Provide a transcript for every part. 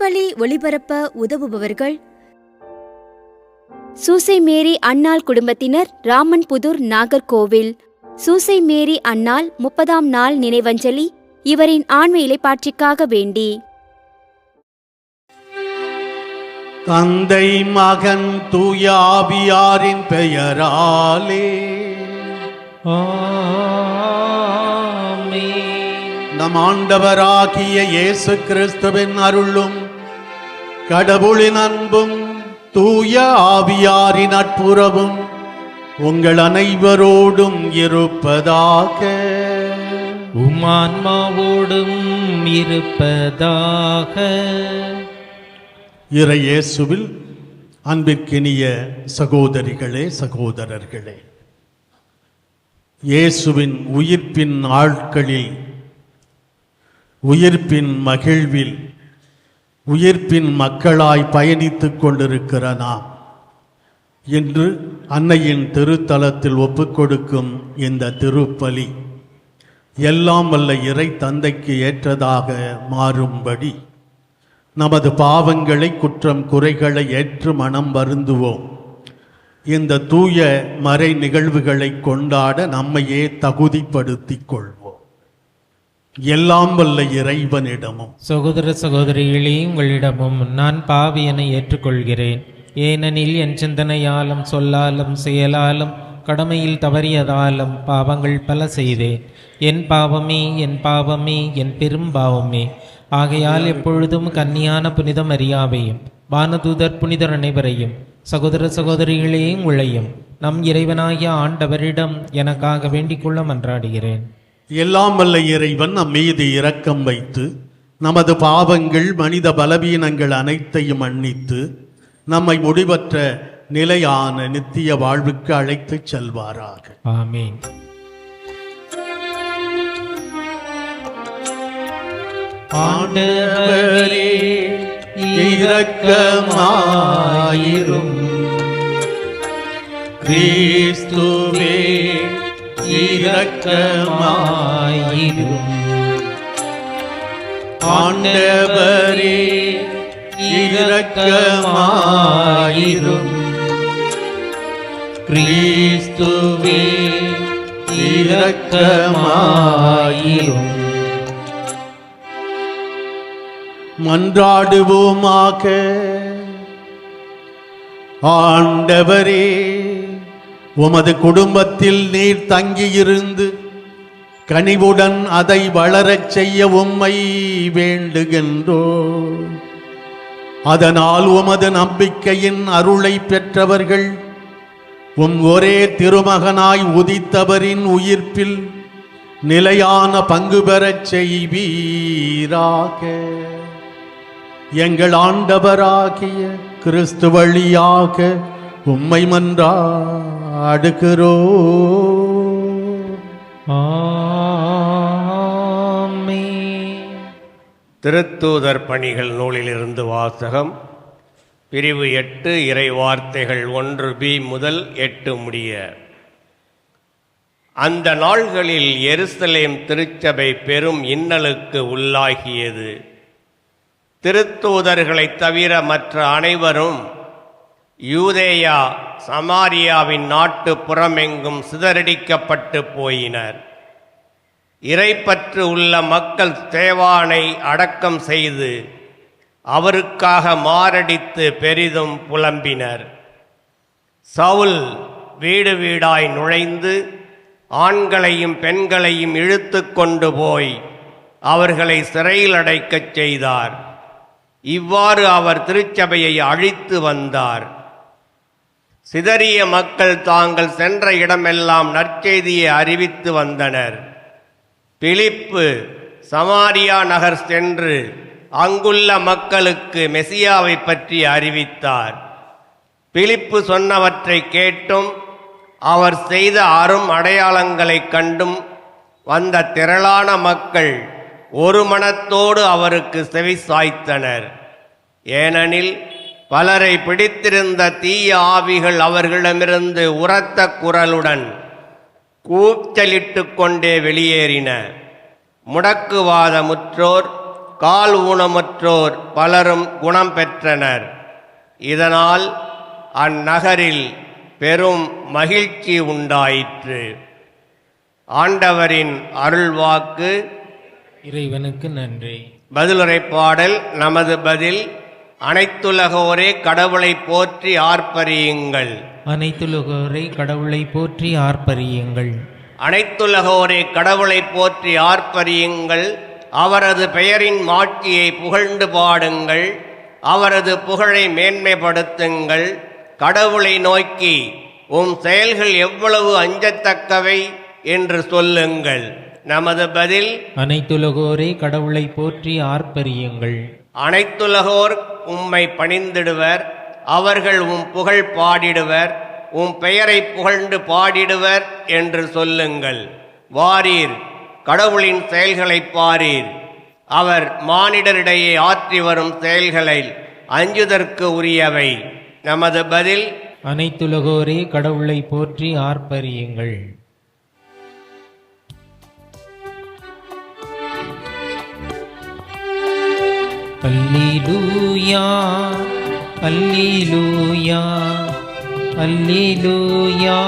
திருப்பலி ஒளிபரப்ப உதவுபவர்கள்: சூசை மேரி அன்னாள் குடும்பத்தினர், ராமன்புதூர், நாகர்கோவில். சூசை மேரி அன்னாள் 30ஆம் நாள் நினைவஞ்சலி இவரின் ஆன்ம இளைப்பாற்றிக்காக வேண்டி. தந்தை, மகன், தூய ஆவியாரின் பெயராலே நம் ஆண்டவராகிய இயேசு கிறிஸ்துவின் அருளும் கடவுளின் அன்பும் தூய ஆவியாரின் நட்புறவும் உங்கள் அனைவரோடும் இருப்பதாக. உம்மான்மாவோடும் இருப்பதாக. இறை இயேசுவில் அன்பிற்கினிய சகோதரிகளே, சகோதரர்களே, இயேசுவின் உயிர்ப்பின் நாட்களில், உயிர்ப்பின் மகிழ்வில், உயிர்ப்பின் மக்களாய் பயணித்துக் கொண்டிருக்கிற நாம் இன்று அன்னையின் திருத்தலத்தில் ஒப்புக்கொடுக்கும் இந்த திருப்பலி எல்லாம் வல்ல இறை தந்தைக்கு ஏற்றதாக மாறும்படி நமது பாவங்களை, குற்றம் குறைகளை ஏற்று மனம் வருந்துவோம். இந்த தூய மறை நிகழ்வுகளை கொண்டாட நம்மையே தகுதிப்படுத்திக் கொள்வோம். எல்லாம் வல்ல இறைவனிடமும் சகோதர சகோதரிகளே, உங்களிடமும் நான் பாவியனை ஏற்றுக்கொள்கிறேன். ஏனெனில் என் சிந்தனையாலும் சொல்லாலும் செயலாலும் கடமையில் தவறியதாலும் பாவங்கள் பல செய்தேன். என் பாவமே, என் பாவமே, என் பெரும் பாவமே. ஆகையால் எப்பொழுதும் கன்னியான புனித மரியாவையும் வானதூதர் புனிதர் அனைவரையும் சகோதர சகோதரிகளே உங்களையும் நம் இறைவனாகிய ஆண்டவரிடம் எனக்காக வேண்டிக் கொள்ள மன்றாடுகிறேன். எல்லாம் வல்ல இறைவன் நம் மீது இரக்கம் வைத்து நமது பாவங்கள், மனித பலவீனங்கள் அனைத்தையும் மன்னித்து நம்மை முடிவற்ற நிலையான நித்திய வாழ்வுக்கு அழைத்துச் செல்வாராக. ஆமீன். ஆண்டவரே இரக்கமாயிரும். கிறிஸ்துவே இரக்கமாயிரும். ஆண்டவரே இரக்கமாயிரும். கிறிஸ்துவே இரக்கமாயிரும். மன்றாடுவோமாக. ஆண்டவரே, உமது குடும்பத்தில் நீர் தங்கியிருந்து கனிவுடன் அதை வளரச் செய்ய உம்மை வேண்டுகின்றோம். அதனால் உமது நம்பிக்கையின் அருளை பெற்றவர்கள் ஒரே திருமகனாய் உதித்தவரின் உயிர்ப்பில் நிலையான பங்கு பெறச் செய்வீராக. எங்கள் ஆண்டவராகிய கிறிஸ்து வழியாக உம்மை மன்றாடுகிறோம். ஆமென். திருத்தூதர் பணிகள் நூலிலிருந்து வாசகம். பிரிவு 8, இறை வார்த்தைகள் 1b முதல் 8 முடிய. அந்த நாள்களில் எருசலேம் திருச்சபை பெரும் இன்னலுக்கு உள்ளாகியது. திருத்தூதர்களைத் தவிர மற்ற அனைவரும் யூதேயா சமாரியாவின் நாட்டு புறமெங்கும் சிதறடிக்கப்பட்டு போயினர். இறைப்பற்று உள்ள மக்கள் ஸ்தேவானை அடக்கம் செய்து அவருக்காக மாரடித்து பெரிதும் புலம்பினர். சவுல் வீடு வீடாய் நுழைந்து ஆண்களையும் பெண்களையும் இழுத்து கொண்டு போய் அவர்களை சிறையில் அடைக்கச் செய்தார். இவ்வாறு அவர் திருச்சபையை அழித்து வந்தார். சிதறிய மக்கள் தாங்கள் சென்ற இடமெல்லாம் நற்செய்தியை அறிவித்து வந்தனர். பிலிப்பு சமாரியா நகர் சென்று அங்குள்ள மக்களுக்கு மெசியாவை பற்றி அறிவித்தார். பிலிப்பு சொன்னவற்றை கேட்டும் அவர் செய்த அரும் அடையாளங்களைக் கண்டும் வந்த திரளான மக்கள் ஒரு மனத்தோடு அவருக்கு செவி சாய்த்தனர். ஏனெனில் பலரை பிடித்திருந்த தீய ஆவிகள் அவர்களிடமிருந்து உரத்த குரலுடன் கூச்சலிட்டு கொண்டே வெளியேறின. முடக்குவாத முற்றோர், கால் ஊனமுற்றோர் பலரும் குணம் பெற்றனர். இதனால் அந்நகரில் பெரும் மகிழ்ச்சி உண்டாயிற்று. ஆண்டவரின் அருள்வாக்கு. இறைவனுக்கு நன்றி. பதிலுரை பாடல். நமது பதில். அனைத்துலகோரே கடவுளை போற்றி ஆர்ப்பரியுங்கள். அனைத்துலகோரை கடவுளை போற்றி ஆர்ப்பரியுங்கள். அனைத்துலகோரே கடவுளை போற்றி ஆர்ப்பரியுங்கள். அவரது பெயரின் மாட்சியை புகழ்ந்து பாடுங்கள். அவரது புகழை மேன்மைப்படுத்துங்கள். கடவுளை நோக்கி உம் செயல்கள் எவ்வளவு அஞ்சத்தக்கவை என்று சொல்லுங்கள். நமது பதில். அனைத்துலகோரே கடவுளை போற்றி ஆர்ப்பரியுங்கள். அனைத்துலகோர் உம்மை பணிந்திடுவர். அவர்கள் உம் புகழ் பாடிடுவர். உம் பெயரை புகழ்ந்து பாடிடுவர் என்று சொல்லுங்கள். வாரீர், கடவுளின் செயல்களை பாரீர். அவர் மானிடரிடையே ஆற்றி வரும் செயல்களை அஞ்சுதற்கு உரியவை. நமது பதில். அனைத்துலகோரே கடவுளை போற்றி ஆர்ப்பரியுங்கள். அல்லேலூயா அல்லேலூயா அல்லேலூயா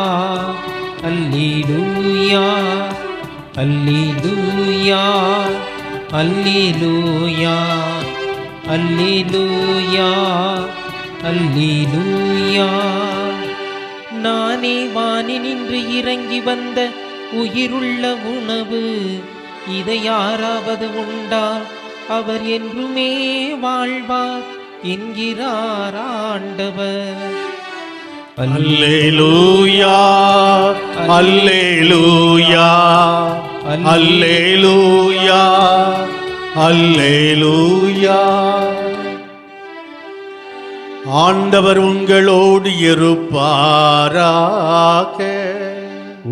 அல்லேலூயா அல்லேலூயா அல்லேலூயா அல்லேலூயா அல்லேலூயா. நானே வானினின்று இறங்கி வந்த உயிருள்ள உணவு. இதை யாராவது உண்டால் அவர் என்றுமே வாழ்வார் என்கிறார் ஆண்டவர். அல்லேலூயா அல்லேலூயா அல்லேலூயா அல்லேலூயா. ஆண்டவர் உங்களோடு இருப்பாராக.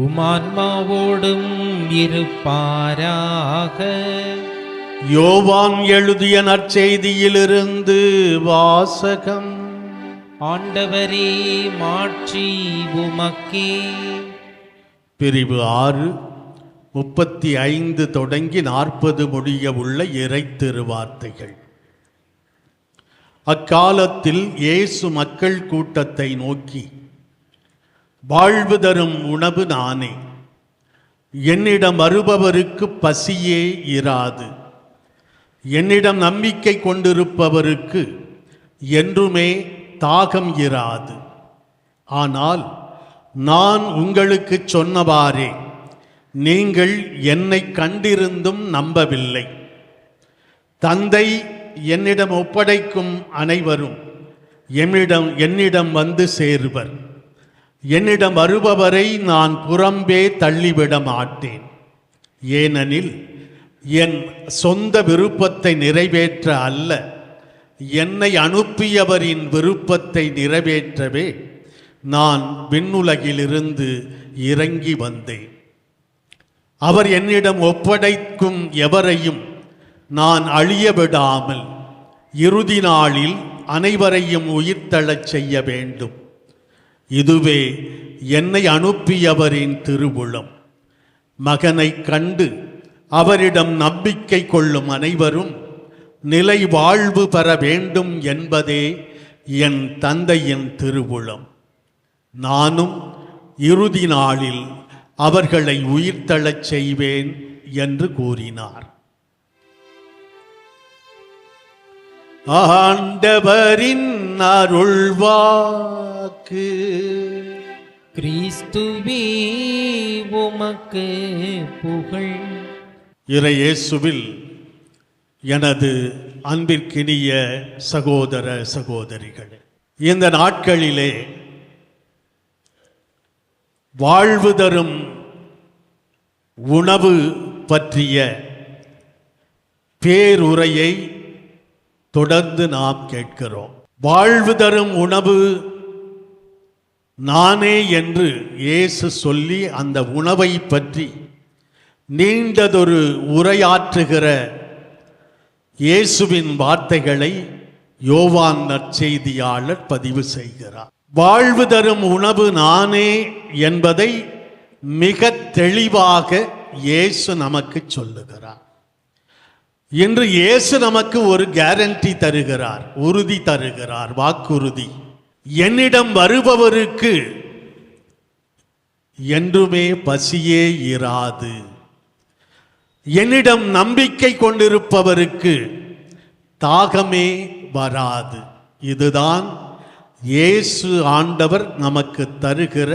உமான்மாவோடும் இருப்பாராக. யோவான் எழுதிய நற்செய்தியிலிருந்து வாசகம். ஆண்டவரே மாட்சி உமக்கே. பிரிவு 6 35 தொடங்கி 40 முடிய உள்ள இறை திருவார்த்தைகள். அக்காலத்தில் இயேசு மக்கள் கூட்டத்தை நோக்கி, வாழ்வு தரும் உணவு நானே. என்னிடம் வருபவருக்கு பசியே இராது. என்னிடம் நம்பிக்கை கொண்டிருப்பவருக்கு என்றுமே தாகம் இராது. ஆனால் நான் உங்களுக்கு சொன்னவாறே நீங்கள் என்னை கண்டிருந்தும் நம்பவில்லை. தந்தை என்னிடம் ஒப்படைக்கும் அனைவரும் என்னிடம் வந்து சேருவர். என்னிடம் வருபவரை நான் புறம்பே தள்ளிவிட மாட்டேன். ஏனெனில் என் சொந்த விருப்பத்தை நிறைவேற்ற அல்ல, என்னை அனுப்பியவரின் விருப்பத்தை நிறைவேற்றவே நான் விண்ணுலகிலிருந்து இறங்கி வந்தேன். அவர் என்னிடம் ஒப்படைக்கும் எவரையும் நான் அழிய விடாமல் இறுதி நாளில் அனைவரையும் உயிர்த்தெழச் செய்ய வேண்டும். இதுவே என்னை அனுப்பியவரின் திருவுளம். மகனை கண்டு அவரிடம் நம்பிக்கை கொள்ளும் அனைவரும் நிலை வாழ்வு பெற வேண்டும் என்பதே என் தந்தையின் திருவுளம். நானும் இறுதி நாளில் அவர்களை உயிர்த்தெழச் செய்வேன் என்று கூறினார். ஆண்டவரின் அருள்வாக்கு. கிறிஸ்துவே உமக்கு புகழ். இறையேசுவில் எனது அன்பிற்கினிய சகோதர சகோதரிகளே, இந்த நாட்களிலே வாழ்வு தரும் உணவு பற்றிய பேருரையை தொடர்ந்து நாம் கேட்கிறோம். வாழ்வு தரும் உணவு நானே என்று இயேசு சொல்லி அந்த உணவை பற்றி நீண்டதொரு உரையாற்றுகிற இயேசுவின் வார்த்தைகளை யோவான் நற்செய்தியாளர் பதிவு செய்கிறார். வாழ்வு தரும் உணவு நானே என்பதை மிக தெளிவாக இயேசு நமக்கு சொல்லுகிறார். என்று இயேசு நமக்கு ஒரு கேரண்டி தருகிறார், உறுதி தருகிறார், வாக்குறுதி. என்னிடம் வருபவருக்கு என்றுமே பசியே இராது. என்னிடம் நம்பிக்கை கொண்டிருப்பவருக்கு தாகமே வராது. இதுதான் இயேசு ஆண்டவர் நமக்கு தருகிற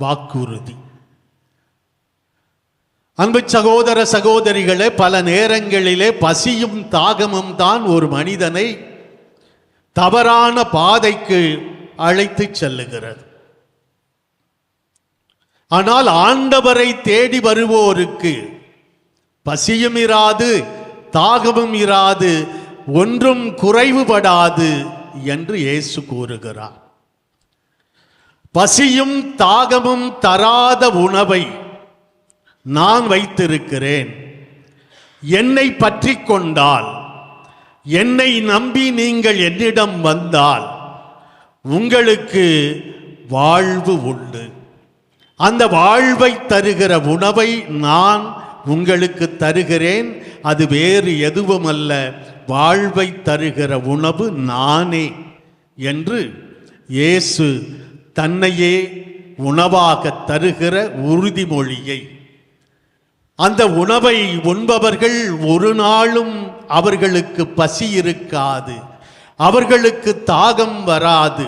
வாக்குறுதி. அன்பு சகோதர சகோதரிகளே, பல நேரங்களிலே பசியும் தாகமும் தான் ஒரு மனிதனை தவறான பாதைக்கு அழைத்துச் செல்லுகிறது. ஆனால் ஆண்டவரை தேடி வருவோருக்கு பசியும் இராது, தாகமும் இராது, ஒன்றும் குறைவுபடாது என்று இயேசு கூறுகிறார். பசியும் தாகமும் தராத உணவை நான் வைத்திருக்கிறேன். என்னை பற்றி கொண்டால், என்னை நம்பி நீங்கள் என்னிடம் வந்தால் உங்களுக்கு வாழ்வு உண்டு. அந்த வாழ்வை தருகிற உணவை நான் உங்களுக்கு தருகிறேன். அது வேறு எதுவும் அல்ல, வாழ்வை தருகிற உணவு நானே என்று இயேசு தன்னையே உணவாக தருகிற உறுதிமொழியை, அந்த உணவை உண்பவர்கள் ஒரு நாளும் அவர்களுக்கு பசி இருக்காது, அவர்களுக்கு தாகம் வராது.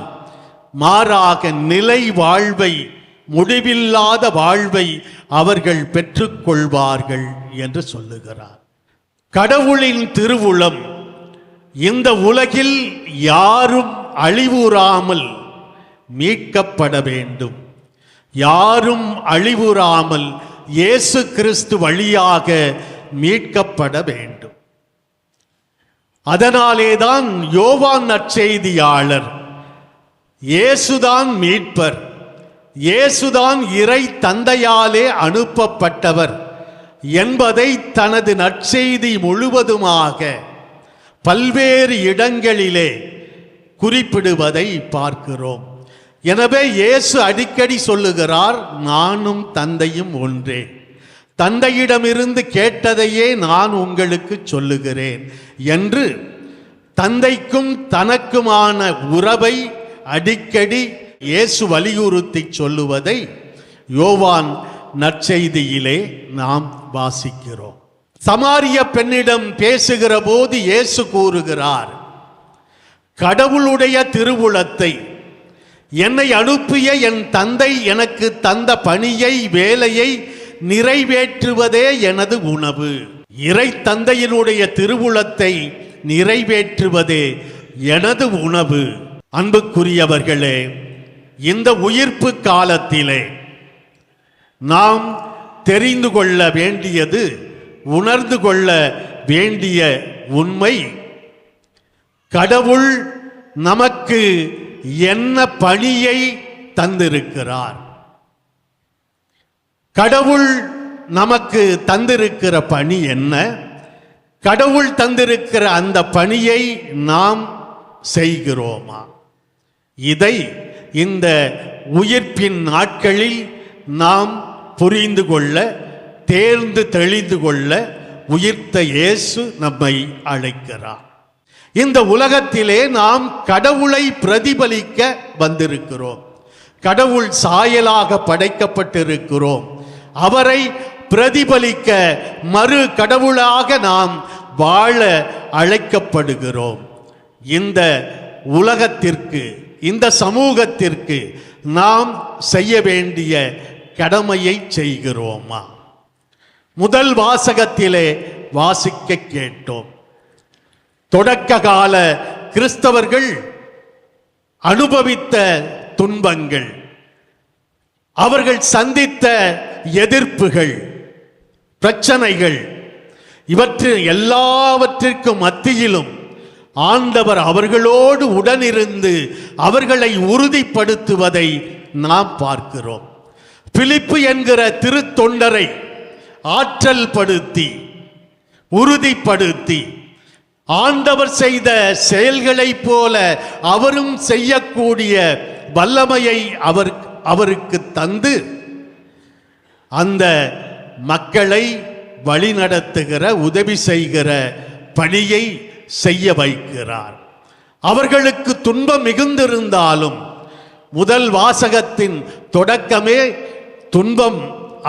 மாறாக நிலை வாழ்வை, முடிவில்லாத வாழ்வை அவர்கள் பெற்றுக்கொள்வார்கள் என்று சொல்லுகிறார். கடவுளின் திருவுளம் இந்த உலகில் யாரும் அழிவுறாமல் மீட்கப்பட வேண்டும். யாரும் அழிவுறாமல் இயேசு கிறிஸ்து வழியாக மீட்கப்பட வேண்டும். அதனாலேதான் யோவான் நற்செய்தியாளர் இயேசுதான் மீட்பர், இயேசுதான் இறை தந்தையாலே அனுப்பப்பட்டவர் என்பதை தனது நற்செய்தி முழுவதுமாக பல்வேறு இடங்களிலே குறிப்பிடுவதை பார்க்கிறோம். எனவே இயேசு அடிக்கடி சொல்லுகிறார், நானும் தந்தையும் ஒன்றே, தந்தையிடமிருந்து கேட்டதையே நான் உங்களுக்கு சொல்லுகிறேன் என்று தந்தைக்கும் தனக்குமான உறவை அடிக்கடி இயேசு வலியுறுத்தி சொல்லுவதை யோவான் நற்செய்தியிலே நாம் வாசிக்கிறோம். சமாரிய பெண்ணிடம் பேசுகிற போது இயேசு கூறுகிறார், கடவுளுடைய திருவுளத்தை, என்னை அனுப்பிய என் தந்தை எனக்கு தந்த பணியை, வேலையை நிறைவேற்றுவதே எனது உணவு. இறை தந்தையினுடைய திருவுளத்தை நிறைவேற்றுவதே எனது உணவு. அன்புக்குரியவர்களே, இந்த உயிர்ப்பு காலத்திலே நாம் தெரிந்து கொள்ள வேண்டியது, உணர்ந்து கொள்ள வேண்டிய உண்மை, கடவுள் நமக்கு என்ன பணியை தந்திருக்கிறார். கடவுள் நமக்கு தந்திருக்கிற பணி என்ன? கடவுள் தந்திருக்கிற அந்த பணியை நாம் செய்கிறோமா? இதை இந்த உயிர்ப்பின் நாட்களில் நாம் புரிந்து கொள்ள, தேர்ந்து தெளிந்து கொள்ள உயிர்த்த இயேசு நம்மை அழைக்கிறார். இந்த உலகத்திலே நாம் கடவுளை பிரதிபலிக்க வந்திருக்கிறோம். கடவுள் சாயலாக படைக்கப்பட்டிருக்கிறோம். அவரை பிரதிபலிக்க, மறு கடவுளாக நாம் வாழ அழைக்கப்படுகிறோம். இந்த உலகத்திற்கு, இந்த சமூகத்திற்கு நாம் செய்ய வேண்டிய கடமையை செய்கிறோமா? முதல் வாசகத்திலே வாசிக்க கேட்டோம். தொடக்க கால கிறிஸ்தவர்கள் அனுபவித்த துன்பங்கள், அவர்கள் சந்தித்த எதிர்ப்புகள், பிரச்சனைகள், எல்லாவற்றிற்கும் மத்தியிலும் ஆண்டவர் அவர்களோடு உடனிருந்து அவர்களை உறுதிப்படுத்துவதை நாம் பார்க்கிறோம். பிலிப்பு என்கிற திருத்தொண்டரை ஆற்றல் படுத்தி, உறுதிப்படுத்தி, ஆண்டவர் செய்த செயல்களைப் போல அவரும் செய்யக்கூடிய வல்லமையை அவருக்கு தந்து அந்த மக்களை வழிநடத்துகிற உதவி செய்கிற பணியை செய்ய வைக்கிறார். அவர்களுக்கு துன்பம் மிகுந்திருந்தாலும் முதல் வாசகத்தின் தொடக்கமே துன்பம்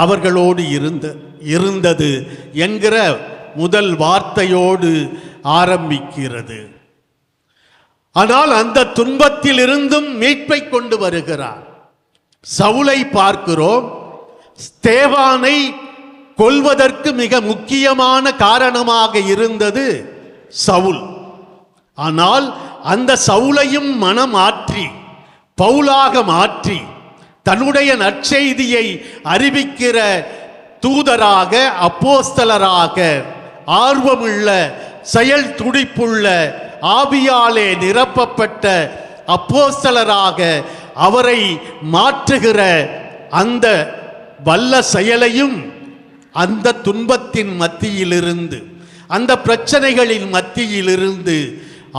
அவர்களோடு இருந்தது என்கிற முதல் வார்த்தையோடு ஆரம்பிக்கிறது. ஆனால் அந்த துன்பத்தில் இருந்தும் மீட்பை கொண்டு வருகிறார். சவுலை பார்க்கிறோம். ஸ்தேவானை கொல்வதற்கு மிக முக்கியமான காரணமாக இருந்தது சவுல். ஆனால் அந்த சவுலையும் மனமாற்றி பவுலாக மாற்றி தன்னுடைய நற்செய்தியை அறிவிக்கிற தூதராக, அப்போஸ்தலராக, ஆர்வமுள்ள, செயல் துடிப்புள்ள, ஆவியாலே நிரப்பப்பட்ட அப்போஸ்தலராக அவரை மாற்றுகிற அந்த வல்ல செயலையும் அந்த துன்பத்தின் மத்தியிலிருந்து, அந்த பிரச்சனைகளின் மத்தியிலிருந்து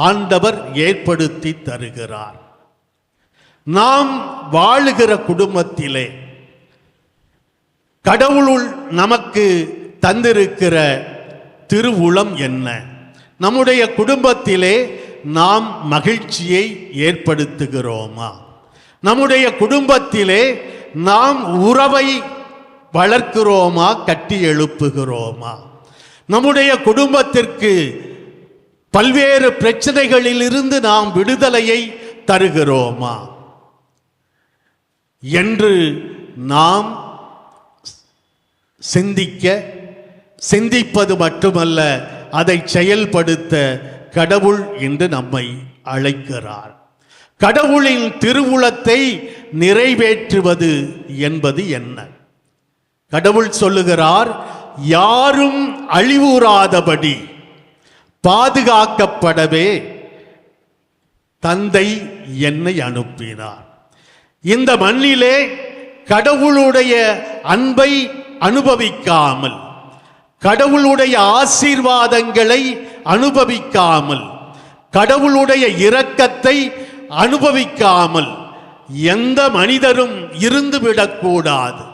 ஆண்டவர் ஏற்படுத்தி தருகிறார். நாம் வாழுகிற குடும்பத்திலே கடவுளுள் நமக்கு தந்திருக்கிற திருவுளம் என்ன? நம்முடைய குடும்பத்திலே நாம் மகிழ்ச்சியை ஏற்படுத்துகிறோமா? நம்முடைய குடும்பத்திலே நாம் உறவை வளர்க்கிறோமா, கட்டி எழுப்புகிறோமா? நம்முடைய குடும்பத்திற்கு பல்வேறு பிரச்சனைகளிலிருந்து நாம் விடுதலையை தருகிறோமா என்று நாம் சிந்திப்பது மட்டுமல்ல, அதை செயல்படுத்த கடவுள் என்று நம்மை அழைக்கிறார். கடவுளின் திருவுளத்தை நிறைவேற்றுவது என்பது என்ன? கடவுள் சொல்லுகிறார், யாரும் அழிவுறாதபடி பாதுகாக்கப்படவே தந்தை என்னை அனுப்பினார். இந்த மண்ணிலே கடவுளுடைய அன்பை அனுபவிக்காமல், கடவுளுடைய ஆசீர்வாதங்களை அனுபவிக்காமல், கடவுளுடைய இரக்கத்தை அனுபவிக்காமல் எந்த மனிதரும் இருந்துவிடக்கூடாது.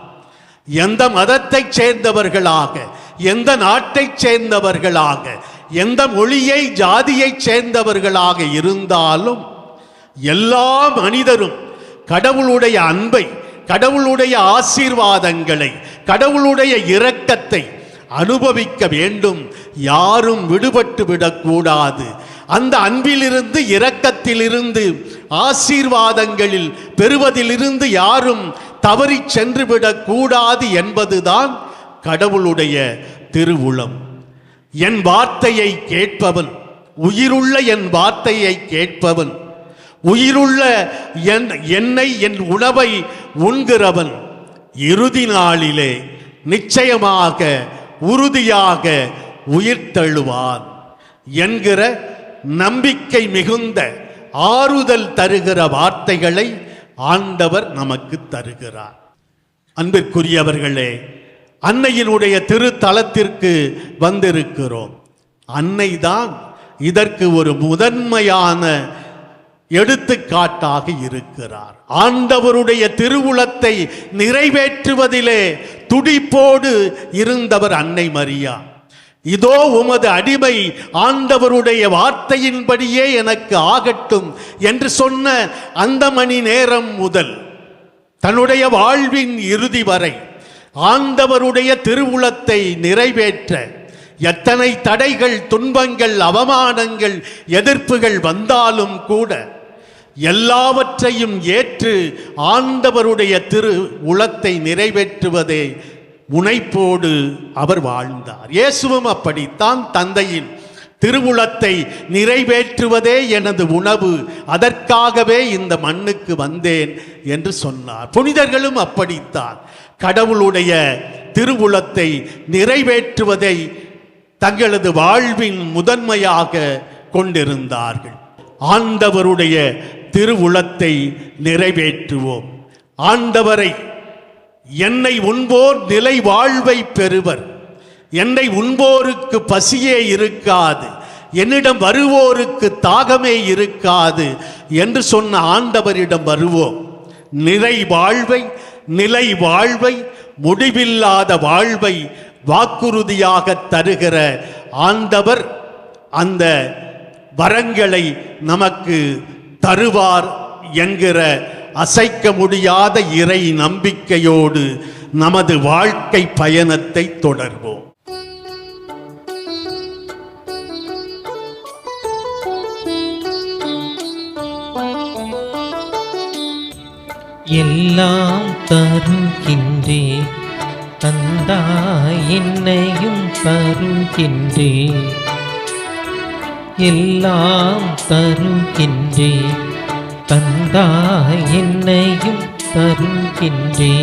எந்த மதத்தைச் சேர்ந்தவர்களாக, எந்த நாட்டைச் சேர்ந்தவர்களாக, எந்த மொழியை ஜாதியைச் சேர்ந்தவர்களாக இருந்தாலும் எல்லா மனிதரும் கடவுளுடைய அன்பை, கடவுளுடைய ஆசீர்வாதங்களை, கடவுளுடைய இரக்கத்தை அனுபவிக்க வேண்டும். யாரும் விடுபட்டு விடக்கூடாது. அந்த அன்பிலிருந்து, இரக்கத்திலிருந்து, ஆசீர்வாதங்களில் பெறுவதிலிருந்து யாரும் தவறி சென்று விடக்கூடாது என்பதுதான் கடவுளுடைய திருவுளம். என் வார்த்தையை கேட்பவன், உயிருள்ள என் வார்த்தையை கேட்பவன், உயிருள்ள என்னை, என் உணவை உண்கிறவன் இறுதி நாளிலே நிச்சயமாக உறுதியாக உயிர்த்தெழுவான் என்கிற நம்பிக்கை மிகுந்த, ஆறுதல் தருகிற வார்த்தைகளை ஆண்டவர் நமக்கு தருகிறார். அன்பிற்குரியவர்களே, அன்னையினுடைய திருத்தலத்திற்கு வந்திருக்கிறோம். அன்னைதான் இதற்கு ஒரு முதன்மையான எடுத்துக்காட்டாக இருக்கிறார். ஆண்டவருடைய திருவுளத்தை நிறைவேற்றுவதிலே துடிப்போடு இருந்தவர் அன்னை மரியா. இதோ உமது அடிமை, ஆண்டவருடைய வார்த்தையின்படியே எனக்கு ஆகட்டும் என்று சொன்ன அந்த மணி நேரம் முதல் தன்னுடைய வாழ்வின் இறுதி வரை ஆண்டவருடைய திருவுளத்தை நிறைவேற்ற எத்தனை தடைகள், துன்பங்கள், அவமானங்கள், எதிர்ப்புகள் வந்தாலும் கூட எல்லாவற்றையும் ஏற்று ஆண்டவருடைய திருவுளத்தை நிறைவேற்றுவதே முனைப்போடு அவர் வாழ்ந்தார். இயேசுவும் அப்படித்தான். தந்தையின் திருவுளத்தை நிறைவேற்றுவதே எனது உணவு, அதற்காகவே இந்த மண்ணுக்கு வந்தேன் என்று சொன்னார். புனிதர்களும் அப்படித்தான். கடவுளுடைய திருவுளத்தை நிறைவேற்றுவதை தங்களது வாழ்வின் முதன்மையாக கொண்டிருந்தார்கள். ஆண்டவருடைய திருவுளத்தை நிறைவேற்றுவோம். ஆண்டவரை, என்னை உண்போர் நிலை வாழ்வை பெறுவர், என்னை உண்போருக்கு பசியே இருக்காது, என்னிடம் வருவோருக்கு தாகமே இருக்காது என்று சொன்ன ஆண்டவரிடம் வருவோம். நிலை வாழ்வை, முடிவில்லாத வாழ்வை வாக்குறுதியாக தருகிற ஆண்டவர் அந்த வரங்களை நமக்கு தருவார் என்கிற அசைக்க முடியாத இறை நம்பிக்கையோடு நமது வாழ்க்கை பயணத்தை தொடர்வோம். எல்லாம் தருகின்றே தந்தாய் என்னையும் தருகின்றே, எல்லாம் தருகின்றே தந்தாய் என்னையும் தருகின்றே.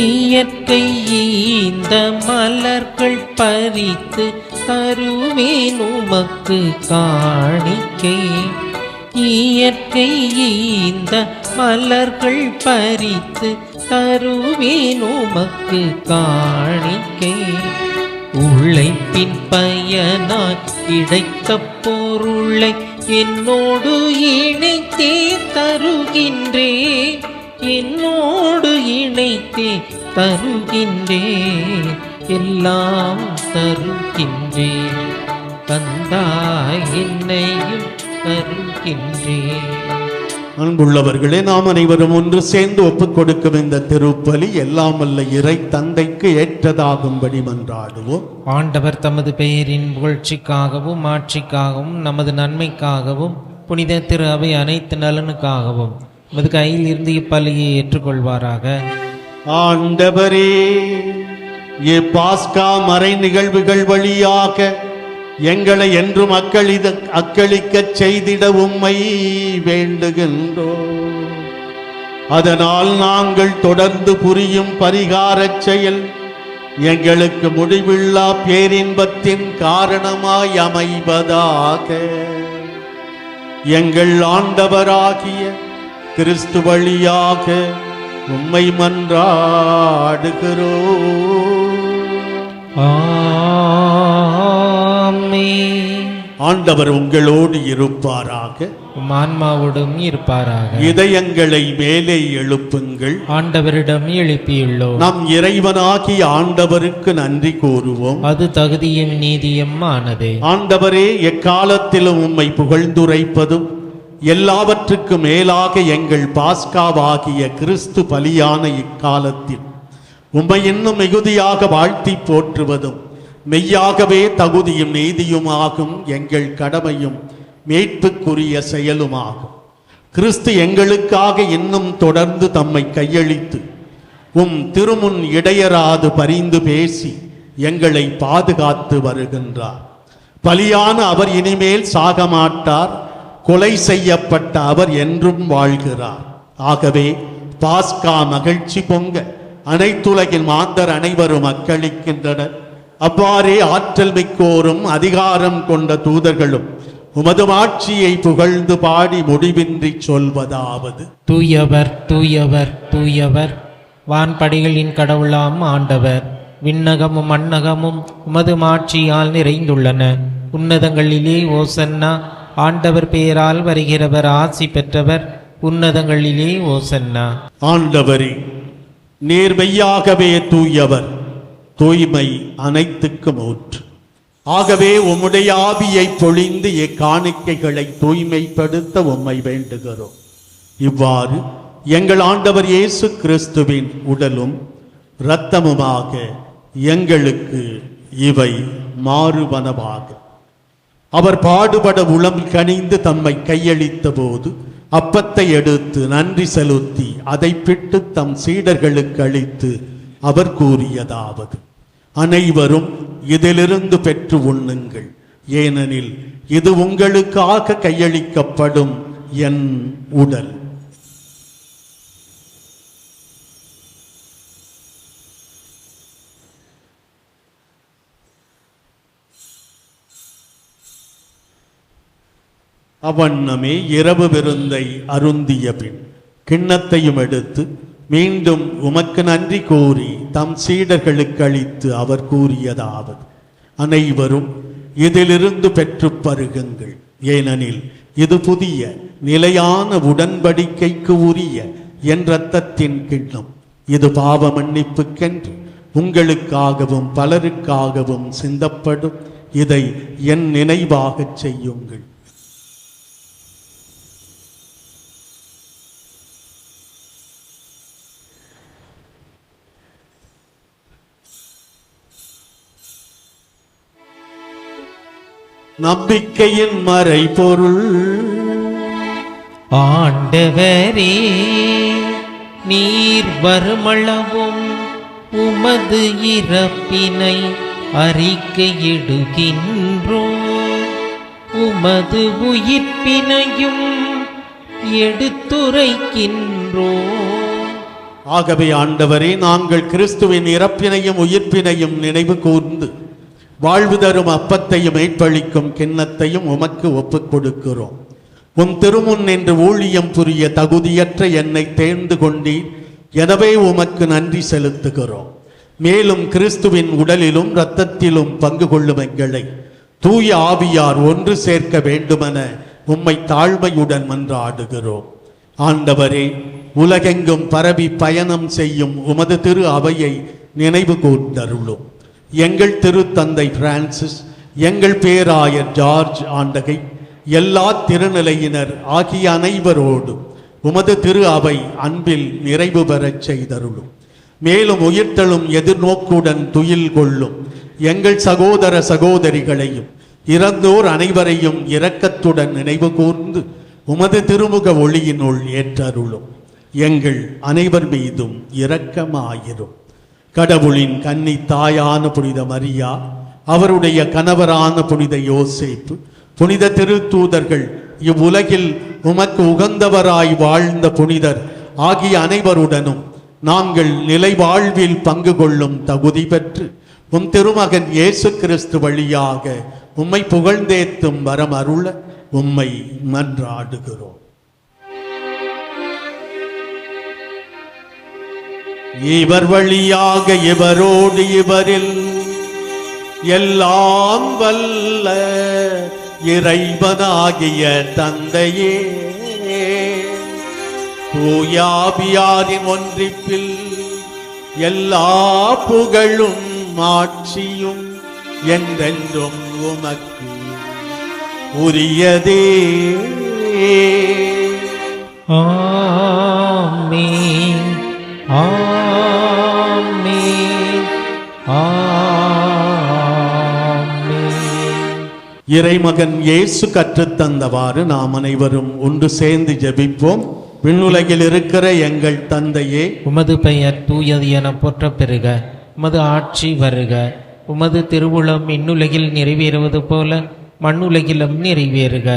இயற்கை இந்த மலர்கள் பறித்து தருவேன் உமக்கு காணிக்கை, இயற்கை இந்த மலர்கள் பறித்து தருவேன் உமக்கு காணிக்கை. உழைப்பின் பயனாய் கிடைத்த பொருளை என்னோடு இணைத்தே தருகின்றே, என்னோடு இணைத்தே தருகின்றே, எல்லாம் தருகின்றே தந்தாய் என்னையும் தருகின்றே. அன்புள்ளவர்களே, நாம் அனைவரும் ஒன்று சேர்ந்து ஒப்புக் கொடுக்கும் இந்த திருப்பலி எல்லாம் வல்ல இறை தந்தைக்கு ஏற்றதாகும்படி மன்றாடுவோம். ஆண்டவர் தமது பெயரின் புகழ்ச்சிக்காகவும் ஆட்சிக்காகவும் நமது நன்மைக்காகவும் புனித திரு அவை அனைத்து நலனுக்காகவும் நமது கையில் இருந்து இப்பலியை ஏற்றுக்கொள்வாராக. ஆண்டவரே, பாஸ்கா மறை நிகழ்வுகள் வழியாக எங்களை என்றும் அக்களிக்க செய்திட உம்மை வேண்டுகின்றோம். அதனால் நாங்கள் தொடர்ந்து புரியும் பரிகாரச் செயல் எங்களுக்கு முடிவில்லா பேரின்பத்தின் காரணமாய் அமைவதாக. எங்கள் ஆண்டவராகிய கிறிஸ்து வழியாக உம்மை மன்றாடுகிறோம். ஆண்டவர் உங்களோடு இருப்பாராக, ஆன்மாவோடும் இருப்பாராக. இதயங்களை மேலே எழுப்புங்கள். ஆண்டவரிடம் எழுப்பியுள்ளோம். நம் இறைவனாகிய ஆண்டவருக்கு நன்றி கூறுவோம். அது தகுதியும் நீதியும் ஆனதே. ஆண்டவரே, எக்காலத்திலும் உம்மை புகழ்ந்துரைப்பதும் எல்லாவற்றுக்கும் மேலாக எங்கள் பாஸ்காவாகிய கிறிஸ்து பலியான இக்காலத்தில் உம்மை இன்னும் மிகுதியாக வாழ்த்தி போற்றுவதும் மெய்யாகவே தகுதியும் நீதியுமாகும் எங்கள் கடமையும் மீட்புக்குரிய செயலுமாகும். கிறிஸ்து எங்களுக்காக இன்னும் தொடர்ந்து தம்மை கையளித்து உம் திருமுன் இடையராது பரிந்து பேசி எங்களை பாதுகாத்து வருகின்றார். பலியான அவர் இனிமேல் சாக மாட்டார். கொலை செய்யப்பட்ட அவர் என்றும் வாழ்கிறார். ஆகவே பாஸ்கா மகிழ்ச்சி பொங்க அனைத்துலகின் மாந்தர் அனைவரும் அக்களிக்கின்றனர். அவ்வாறே ஆற்றல் மிக்கோரும் அதிகாரம் கொண்ட தூதர்களும் உமது ஆட்சியை புகழ்ந்து பாடி முடிவின்றி சொல்வதாவது: தூயவர் தூயவர் தூயவர், வான்படைகளின் கடவுளாம் ஆண்டவர். விண்ணகமும் மண்ணகமும் உமது ஆட்சியால் நிறைந்துள்ளன. உன்னதங்களிலே ஓசன்னா. ஆண்டவர் பெயரால் வருகிறவர் ஆசி பெற்றவர். உன்னதங்களிலே ஓசன்னா. ஆண்டவரே, நீர் மெய்யாகவே தூயவர், தூய்மை அனைத்துக்கும் ஊற்று. ஆகவே உம்முடைய ஆவியை பொழிந்து இக்காணிக்கைகளை தூய்மைப்படுத்த உம்மை வேண்டுகிறோம். இவ்வாறு எங்கள் ஆண்டவர் இயேசு கிறிஸ்துவின் உடலும் இரத்தமுமாக எங்களுக்கு இவை மாறுவனவாக. அவர் பாடுபட உளம் கனிந்து தம்மை கையளித்த போது அப்பத்தை எடுத்து நன்றி செலுத்தி அதை பிட்டு தம் சீடர்களுக்கு அளித்து அவர் கூறியதாவது: அனைவரும் இதிலிருந்து பெற்று உண்ணுங்கள், ஏனெனில் இது உங்களுக்காக கையளிக்கப்படும் என் உடல். அவண்ணமே இரவு விருந்தை அருந்திய பின் கிண்ணத்தையும் எடுத்து மீண்டும் உமக்கு நன்றி கூறி தம் சீடர்களுக்கு அளித்து அவர் கூறியதாவது: அனைவரும் இதிலிருந்து பெற்று பருகுங்கள், ஏனெனில் இது புதிய நிலையான உடன்படிக்கைக்கு உரிய என் இரத்தத்தின் கிண்ணம். இது பாவ மன்னிப்புக்கென்று உங்களுக்காகவும் பலருக்காகவும் சிந்தப்படும். இதை என் நினைவாகச் செய்யுங்கள். நம்பிக்கையின் மறைபொருள். ஆண்டவரே, நீர் வருமளவும் உமது இறப்பினை அறிக்கையிடுகின்றோம், உமது உயிர்ப்பினையும் எடுத்துரைக்கின்றோம். ஆகவே ஆண்டவரே, நாங்கள் கிறிஸ்துவின் இறப்பினையும் உயிர்ப்பினையும் நினைவு கூர்ந்து வாழ்வு தரும் அப்பத்தையும் மீட்பளிக்கும் கிண்ணத்தையும் உமக்கு ஒப்புக் கொடுக்கிறோம். உம் திருமுன் நின்று ஊழியம் புரிய தகுதியற்ற என்னை தேர்ந்து கொண்டீர். எனவே உமக்கு நன்றி செலுத்துகிறோம். மேலும் கிறிஸ்துவின் உடலிலும் இரத்தத்திலும் பங்கு கொள்ளும் எங்களை தூய ஆவியார் ஒன்று சேர்க்க வேண்டுமென உம்மை தாழ்மையுடன் மன்றாடுகிறோம். ஆண்டவரே, உலகெங்கும் பரவி பயணம் செய்யும் உமது திரு அவையை நினைவு கூர்ந்தருளும். எங்கள் திருத்தந்தை பிரான்சிஸ், எங்கள் பேராயர் ஜார்ஜ் ஆண்டகை, எல்லா திருநிலையினர் ஆகிய அனைவரோடும் உமது திரு அவை அன்பில் நிறைவு பெறச் செய்தருளும். மேலும் உயிர்த்தெழும் எதிர்நோக்குடன் துயில் கொள்ளும் எங்கள் சகோதர சகோதரிகளையும் இறந்தோர் அனைவரையும் இரக்கத்துடன் நினைவு கூர்ந்து உமது திருமுக ஒளியினுள் ஏற்றருளும். எங்கள் அனைவர் மீதும் இரக்கமாயிரும். கடவுளின் கன்னி தாயான புனித மரியா, அவருடைய கணவரான புனித யோசேப்பு, புனித திருத்தூதர்கள், இவ்வுலகில் உமக்கு உகந்தவராய் வாழ்ந்த புனிதர் ஆகிய அனைவருடனும் நாங்கள் நிலை வாழ்வில் பங்கு கொள்ளும் தகுதி பெற்று உம் திருமகன் இயேசு கிறிஸ்து வழியாக உம்மை புகழ்ந்தேத்தும் வரம் அருள உம்மை மன்றாடுகிறோம். இவர் வழியாக இவரோடு இவரில் எல்லாம் வல்ல இறைவனாகிய தந்தையே, தூயாவியாரின் ஒன்றிப்பில் எல்லா புகழும் மாட்சியும் என்றென்றும் உமக்கு உரியதே. ஆமென், ஆமென், ஆமென். இறைமகன் இயேசு கற்றுத்தந்தவாறு நாம் அனைவரும் ஒன்று சேர்ந்து ஜெபிப்போம். விண்ணுலகில் இருக்கிற எங்கள் தந்தையே, உமது பெயர் தூயது என போற்றப் பெறுக. உமது ஆட்சி வருக. உமது திருவுளம் விண்ணுலகில் நிறைவேறுவது போல மண்ணுலகிலும் நிறைவேறுக.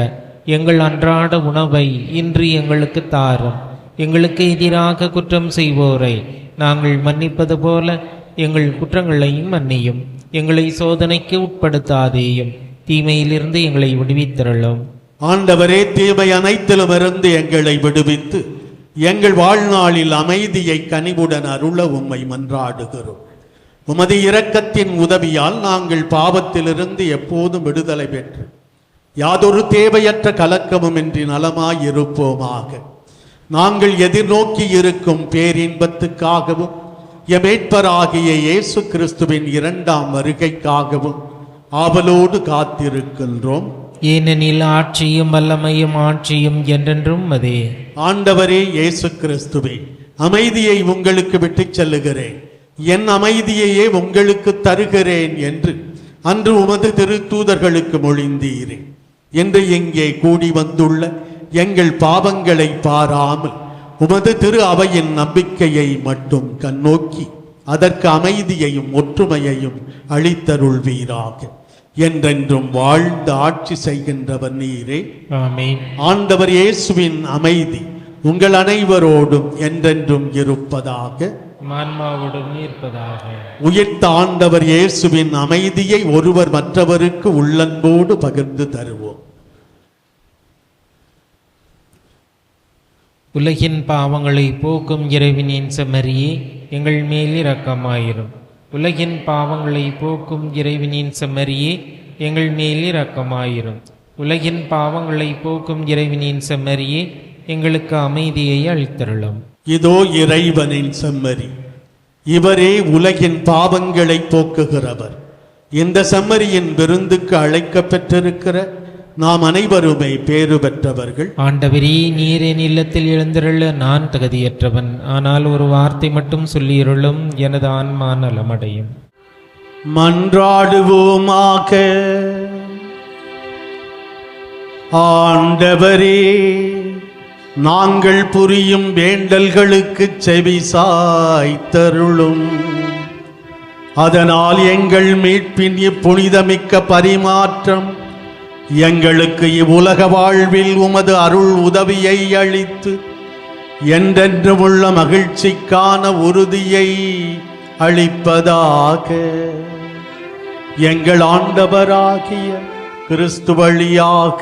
எங்கள் அன்றாட உணவை இன்று எங்களுக்கு தாரும். எங்களுக்கு எதிராக குற்றம் செய்வோரை நாங்கள் மன்னிப்பது போல எங்கள் குற்றங்களையும் மன்னியும். எங்களை சோதனைக்கு உட்படுத்தாதேயும், தீமையிலிருந்து எங்களை விடுவித்தருளும். ஆண்டவரே, தீமை அனைத்திலும் இருந்து எங்களை விடுவித்து எங்கள் வாழ்நாளில் அமைதியை கனிவுடன் அருள உம்மை மன்றாடுகிறோம். உமது இரக்கத்தின் உதவியால் நாங்கள் பாவத்திலிருந்து எப்போதும் விடுதலை பெற்று யாதொரு தேவையற்ற கலக்கமும் இன்றி நலமாயிருப்போமாக. நாங்கள் எதிர்நோக்கி இருக்கும் பேரின்பத்துக்காகவும் எமேட்பராகிய இயேசு கிறிஸ்துவின் இரண்டாம் வருகைக்காகவும் ஆவலோடு காத்திருக்கின்றோம். ஏனெனில் ஆட்சியும் வல்லமையும் ஆட்சியும் என்றென்றும் அதே. ஆண்டவரே இயேசு கிறிஸ்துவே, அமைதியை உங்களுக்கு விட்டுச் செல்லுகிறேன், என் அமைதியையே உங்களுக்கு தருகிறேன் என்று அன்று உமது திருத்தூதர்களுக்கு மொழிந்தீரே. இன்று இங்கே கூடி வந்துள்ள எங்கள் பாவங்களை பாராமல் உமது திரு அவையின் நம்பிக்கையை மட்டும் கண்ணோக்கி அதற்கு அமைதியையும் ஒற்றுமையையும் அளித்தருள்வீராக. என்றென்றும் வாழ்ந்து ஆட்சி செய்கின்றவர் நீரே. ஆமென். ஆண்டவர் இயேசுவின் அமைதி உங்கள் அனைவரோடும் என்றென்றும் இருப்பதாக. ஆன்மாவோடும் இருப்பதாக. உயிர்த்த ஆண்டவர் இயேசுவின் அமைதியை ஒருவர் மற்றவருக்கு உள்ளன்போடு பகிர்ந்து தருவோம். உலகின் பாவங்களை போக்கும் இறைவனின் செம்மறியே, எங்கள் மேல் இரக்கமாயிரும். உலகின் பாவங்களை போக்கும் இறைவனின் செம்மறியே, எங்கள் மேல் இரக்கமாயிரும். உலகின் பாவங்களை போக்கும் இறைவனின் செம்மறியே, எங்களுக்கு அமைதியை அளித்தருளும். இதோ இறைவனின் செம்மறி, இவரே உலகின் பாவங்களை போக்குகிறவர். இந்த செம்மறியின் விருந்துக்கு அழைக்கப் பெற்றிருக்கிற நாம் அனைவருமே பேறு பெற்றவர்கள். ஆண்டவரே, நீர் என் இல்லத்தில் எழுந்திருள்ள நான் தகுதியற்றவன். ஆனால் ஒரு வார்த்தை மட்டும் சொல்லியிருளும், எனது ஆன்மா நலமடையும். மன்றாடுவோமாக. ஆண்டவரே, நாங்கள் புரியும் வேண்டல்களுக்கு செவி சாய்த்தருளும். அதனால் எங்கள் மீட்பின் இப்புனிதமிக்க பரிமாற்றம் எங்களுக்கு இவ்வுலக வாழ்வில் உமது அருள் உதவியை அளித்து என்றென்றும் உள்ள மகிழ்ச்சிக்கான உறுதியை அளிப்பதாக. எங்கள் ஆண்டவராகிய கிறிஸ்து வழியாக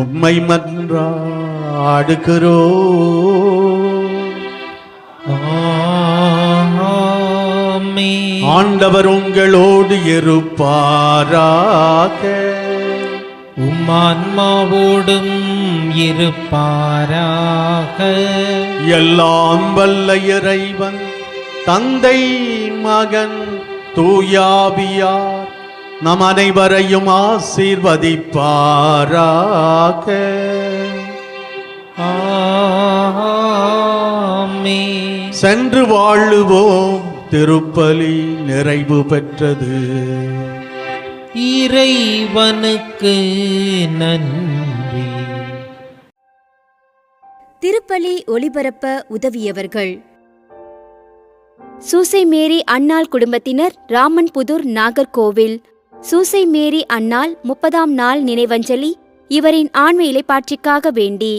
உம்மை மன்றாடுகிறோம். ஆமென். ஆண்டவர் உங்களோடு இருப்பாராக. ஆன்மாவோடும் இருப்பாராக. எல்லாம் வல்ல இறைவன் தந்தை, மகன், தூயாவியார் நம் அனைவரையும் ஆசீர்வதிப்பாராக. ஆமென். சென்று வாழுவோம். திருப்பலி நிறைவு பெற்றது. இறைவனுக்கு நன்றி. திருப்பலி ஒளிபரப்ப உதவியவர்கள்: சூசை மேரி அன்னாள் குடும்பத்தினர், ராமன்புதூர், நாகர்கோவில். சூசை மேரி அன்னாள் 30ஆம் நாள் நினைவஞ்சலி இவரின் ஆன்ம இலைப்பாற்றிக்காக வேண்டி.